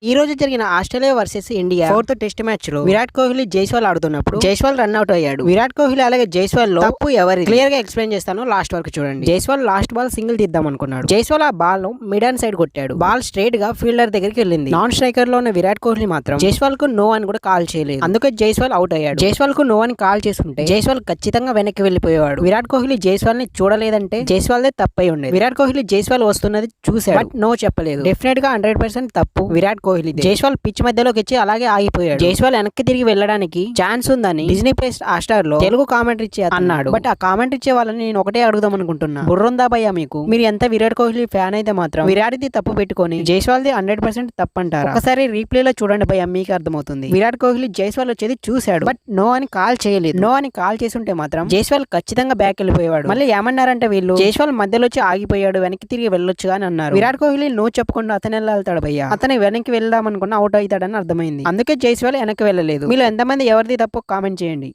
ఈ రోజు జరిగిన Australia versus India fourth test match లో విరాట్ కోహ్లీ జైస్వాల్ ఆడుతున్నప్పుడు జైస్వాల్ రన్అట్ అయ్యాడు. విరాట్ కోహ్లీ అలాగే జైస్వాల్ లో తప్పు ఎవరి క్లియర్ గా ఎక్స్ప్లెయిన్ చేస్తాను, లాస్ట్ వరకు చూడండి. జైస్వాల్ లాస్ట్ బాల్ సింగిల్ తీద్దాం అనుకున్నాడు. జైస్వాల్ ఆ బాల్ ను మిడ్ అండ్ సైడ్ కొట్టాడు. బాల్ స్ట్రైట్ గా ఫీల్డర్ దగ్గరికి వెళ్ళింది. నాన్ స్ట్రైకర్ లో ఉన్న విరాట్ కోహ్లీ మాత్రం జైస్వాల్ కు నో అని కూడా కాల్ చేయలేదు. అందుకే జైస్వాల్ అవుట్ అయ్యాడు. జైస్వాల్ కు నో అని కాల్ చేస్తుంటే జైస్వాల్ ఖచ్చితంగా వెనక్కి వెళ్లిపోయేవాడు. విరాట్ కోహ్లీ జైస్వాల్ ని చూడలేదంటే జైస్వాల్ దే తప్పై ఉండేది. విరాట్ కోహ్లీ జైస్వాల్ వస్తున్నది చూశాడు, బట్ నో చెప్పలేదు. డెఫినెట్ గా 100% తప్పు విరాట్ కోహ్లీ. జైస్వాల్ పిచ్ మధ్యలోకి వచ్చి అలాగే ఆగిపోయాడు. జైస్వాల్ వెనక్కి తిరిగి వెళ్ళడానికి ఛాన్స్ ఉందని డిజ్నీ ప్లస్ హాట్‌స్టార్ లో తెలుగు కామెంటరీ ఇచ్చే అన్నాడు. బట్ ఆ కామెంటరీ ఇచ్చే వాళ్ళని నేను ఒకటే అడుగుదాం అనుకుంటున్నా, బుర్రుందా భయ్యా మీకు? మీరు ఎంత విరాట్ కోహ్లీ ఫ్యాన్ అయితే మాత్రం విరాట్ది తప్పు పెట్టుకొని జైస్వాల్ది 100% తప్పు అంటారా? ఒకసారి రీప్లే లో చూడండి భయ్యా, మీకు అర్థమవుతుంది. విరాట్ కోహ్లీ జైస్వాల్ వచ్చేది చూశాడు, బట్ నో అని కాల్ చేయలేదు. నో అని కాల్ చేస్తుంటే మాత్రం జైస్వాల్ ఖచ్చితంగా బ్యాక్ వెళ్ళిపోయాడు. మళ్ళీ ఏమన్నారంటే వీళ్ళు జైస్వాల్ మధ్యలో వచ్చి ఆగిపోయాడు, వెనక్కి తిరిగి వెళ్ళొచ్చు అని అన్నారు. విరాట్ కోహ్లీ నో చెప్పకుండా అతను వెళ్తాడు భయ్యా, అతను వెనక్కి వెళ్దాం అనుకున్న అవుట్ అవుతాడని అర్థమైంది. అందుకే జైస్వాల్ వెనక్కి వెళ్ళలేదు. మీరు ఎంతమంది ఎవరిది తప్పు కామెంట్ చేయండి.